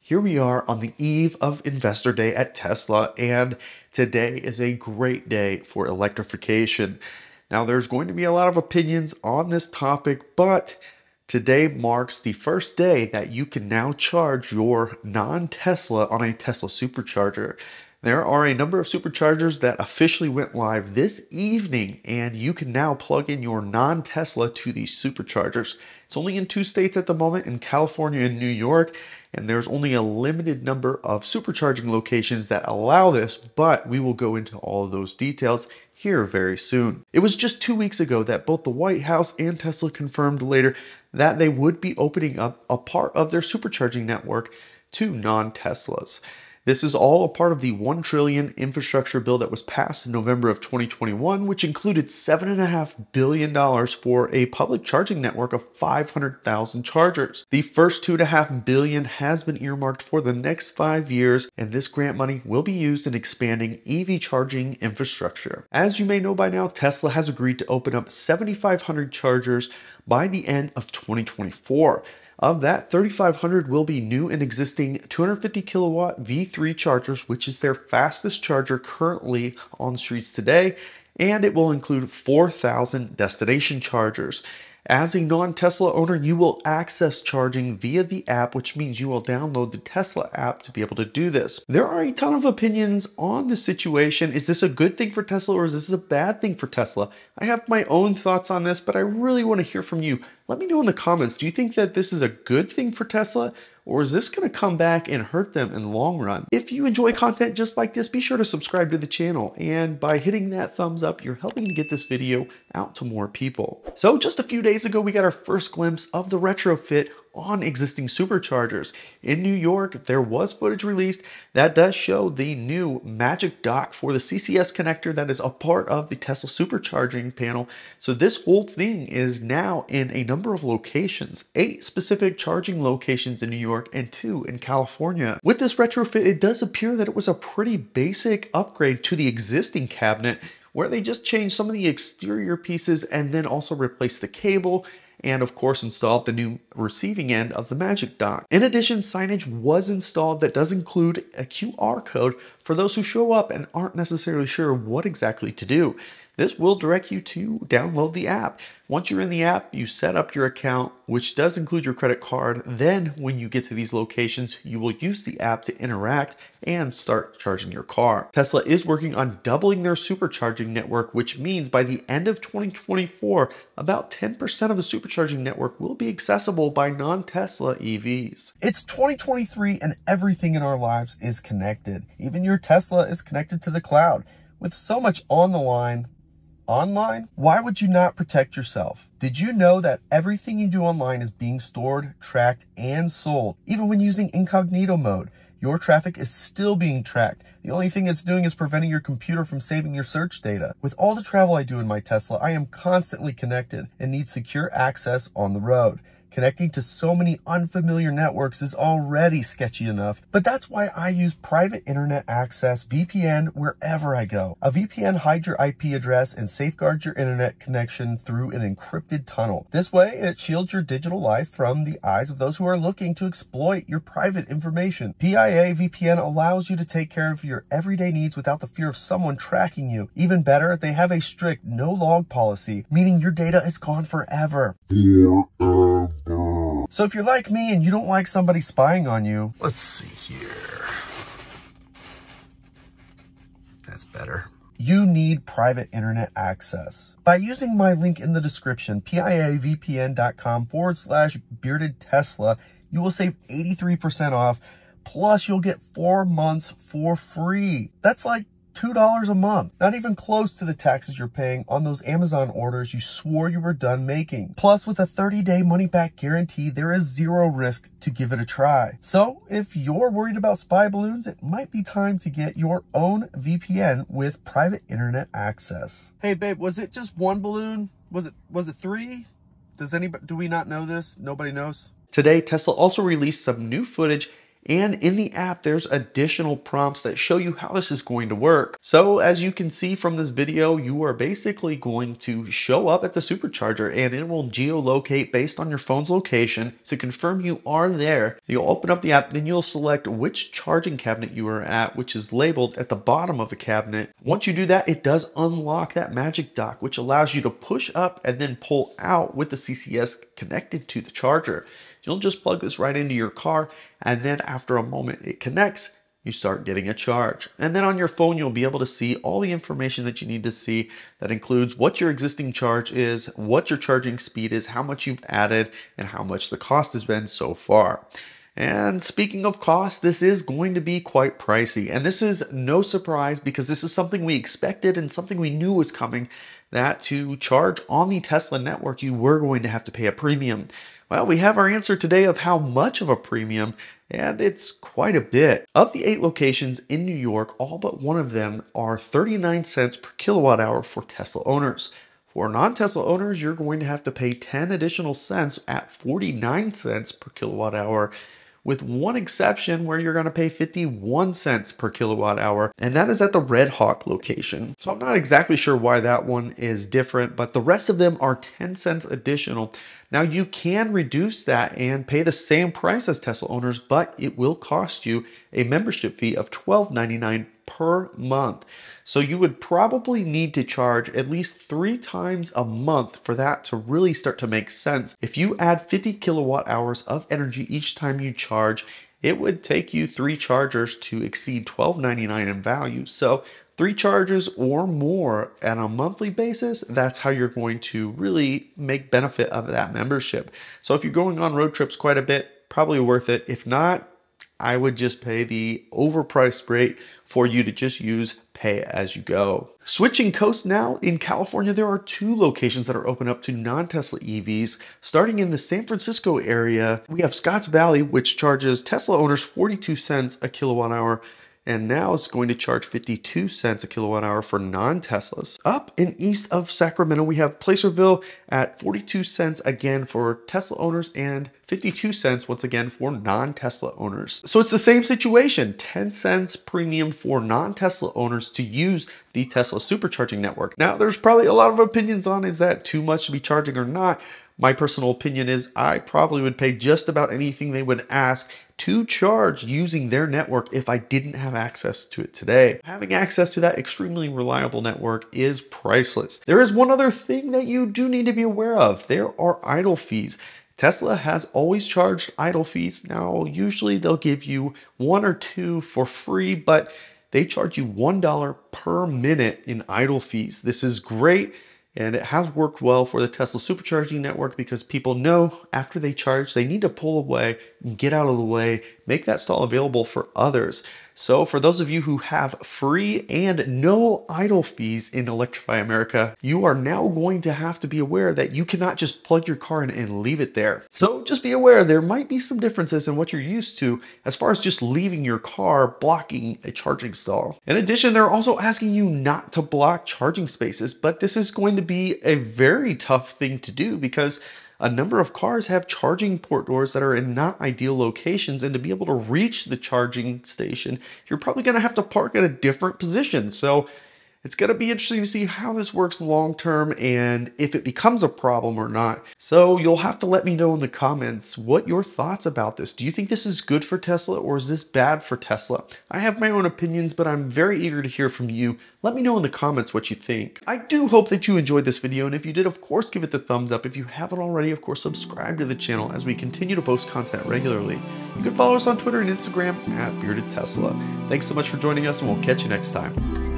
Here we are on the eve of Investor Day at Tesla, and today is a great day for electrification. Now, there's going to be a lot of opinions on this topic, but today marks the first day that you can now charge your non-Tesla on a Tesla Supercharger. There are a number of superchargers that officially went live this evening, and you can now plug in your non-Tesla to these superchargers. It's only in 2 states at the moment, in California and New York, and there's only a limited number of supercharging locations that allow this, but we will go into all of those details here very soon. It was just 2 weeks ago that both the Whitehouse and Tesla confirmed later that they would be opening up a part of their supercharging network to non-Teslas. This is all a part of the $1 trillion infrastructure bill that was passed in November of 2021, which included $7.5 billion for a public charging network of 500,000 chargers. The first $2.5 billion has been earmarked for the next 5 years, and this grant money will be used in expanding EV charging infrastructure. As you may know by now, Tesla has agreed to open up 7,500 chargers by the end of 2024. Of that, 3,500 will be new and existing 250 kilowatt V3 chargers, which is their fastest charger currently on the streets today, and it will include 4,000 destination chargers. As a non-Tesla owner, you will access charging via the app, which means you will download the Tesla app to be able to do this. There are a ton of opinions on the situation. Is this a good thing for Tesla or is this a bad thing for Tesla? I have my own thoughts on this, but I really want to hear from you. Let me know in the comments. Do you think that this is a good thing for Tesla? Or is this going to come back and hurt them in the long run? If you enjoy content just like this, be sure to subscribe to the channel. And by hitting that thumbs up, you're helping to get this video out to more people. So just a few days ago, we got our first glimpse of the retrofit on existing superchargers. In New York, there was footage released that does show the new magic dock for the CCS connector that is a part of the Tesla Supercharging panel. So this whole thing is now in a number of locations, 8 specific charging locations in New York and 2 in California. With this retrofit, it does appear that it was a pretty basic upgrade to the existing cabinet, where they just changed some of the exterior pieces and then also replaced the cable and of course installed the new receiving end of the magic dock. In addition, signage was installed that does include a QR code for those who show up and aren't necessarily sure what exactly to do. This will direct you to download the app. Once you're in the app, you set up your account, which does include your credit card. Then when you get to these locations, you will use the app to interact and start charging your car. Tesla is working on doubling their supercharging network, which means by the end of 2024, about 10% of the supercharging network will be accessible by non-Tesla EVs. It's 2023 and everything in our lives is connected. Even your Tesla is connected to the cloud. With so much on the line, online, why would you not protect yourself? Did you know that everything you do online is being stored, tracked, and sold? Even when using incognito mode, your traffic is still being tracked. The only thing it's doing is preventing your computer from saving your search data. With all the travel I do in my Tesla, I am constantly connected and need secure access on the road. Connecting to so many unfamiliar networks is already sketchy enough, but that's why I use private internet access, VPN, wherever I go. A VPN hides your IP address and safeguards your internet connection through an encrypted tunnel. This way, it shields your digital life from the eyes of those who are looking to exploit your private information. PIA VPN allows you to take care of your everyday needs without the fear of someone tracking you. Even better, they have a strict no-log policy, meaning your data is gone forever. So if you're like me and you don't like somebody spying on you, let's see here. That's better. You need private internet access. By using my link in the description, piavpn.com/beardedtesla, you will save 83% off. Plus you'll get 4 months for free. That's like $2 a month. Not even close to the taxes you're paying on those Amazon orders you swore you were done making. Plus, with a 30-day money-back guarantee, there is 0 risk to give it a try. So, if you're worried about spy balloons, it might be time to get your own VPN with private internet access. Hey, babe, was it just 1 balloon? Was it 3? Do we not know this? Nobody knows? Today, Tesla also released some new footage And in the app, there's additional prompts that show you how this is going to work. So as you can see from this video, you are basically going to show up at the supercharger and it will geolocate based on your phone's location to confirm you are there. You'll open up the app, then you'll select which charging cabinet you are at, which is labeled at the bottom of the cabinet. Once you do that, it does unlock that magic dock, which allows you to push up and then pull out with the CCS connected to the charger. You'll just plug this right into your car, and then after a moment it connects, you start getting a charge. And then on your phone, you'll be able to see all the information that you need to see. That includes what your existing charge is, what your charging speed is, how much you've added, and how much the cost has been so far. And speaking of cost, this is going to be quite pricey. And this is no surprise because this is something we expected and something we knew was coming, that to charge on the Tesla network, you were going to have to pay a premium. Well, we have our answer today of how much of a premium, and it's quite a bit. Of the 8 locations in New York, all but one of them are 39 cents per kilowatt hour for Tesla owners. For non-Tesla owners, you're going to have to pay 10 additional cents at 49 cents per kilowatt hour, with one exception where you're going to pay 51 cents per kilowatt hour, and that is at the Red Hawk location. So I'm not exactly sure why that one is different, but the rest of them are 10 cents additional. Now you can reduce that and pay the same price as Tesla owners, but it will cost you a membership fee of $12.99 per month. So you would probably need to charge at least 3 times a month for that to really start to make sense. If you add 50 kilowatt hours of energy each time you charge, it would take you 3 chargers to exceed $12.99 in value. So 3 charges or more on a monthly basis, that's how you're going to really make benefit of that membership. So if you're going on road trips quite a bit, probably worth it. If not, I would just pay the overpriced rate for you to just use pay as you go. Switching coast now, in California, there are 2 locations that are open up to non-Tesla EVs. Starting in the San Francisco area, we have Scotts Valley, which charges Tesla owners 42 cents a kilowatt hour. And now it's going to charge 52 cents a kilowatt hour for non-Teslas. Up and east of Sacramento, we have Placerville at 42 cents again for Tesla owners and 52 cents once again for non-Tesla owners. So it's the same situation, 10 cents premium for non-Tesla owners to use the Tesla Supercharging network. Now, there's probably a lot of opinions on, is that too much to be charging or not? My personal opinion is I probably would pay just about anything they would ask to charge using their network if I didn't have access to it today. Having access to that extremely reliable network is priceless. There is one other thing that you do need to be aware of. There are idle fees. Tesla has always charged idle fees. Now, usually they'll give you 1 or 2 for free, but they charge you $1 per minute in idle fees. This is great. And it has worked well for the Tesla Supercharging network because people know after they charge, they need to pull away and get out of the way, make that stall available for others. So for those of you who have free and no idle fees in Electrify America, you are now going to have to be aware that you cannot just plug your car in and leave it there. So just be aware there might be some differences in what you're used to as far as just leaving your car blocking a charging stall. In addition, they're also asking you not to block charging spaces, but this is going to be a very tough thing to do because a number of cars have charging port doors that are in not ideal locations, and to be able to reach the charging station, you're probably going to have to park at a different position. So it's going to be interesting to see how this works long term and if it becomes a problem or not. So you'll have to let me know in the comments what your thoughts about this. Do you think this is good for Tesla or is this bad for Tesla? I have my own opinions, but I'm very eager to hear from you. Let me know in the comments what you think. I do hope that you enjoyed this video, and if you did, of course, give it the thumbs up. If you haven't already, of course, subscribe to the channel as we continue to post content regularly. You can follow us on Twitter and Instagram at Bearded Tesla. Thanks so much for joining us, and we'll catch you next time.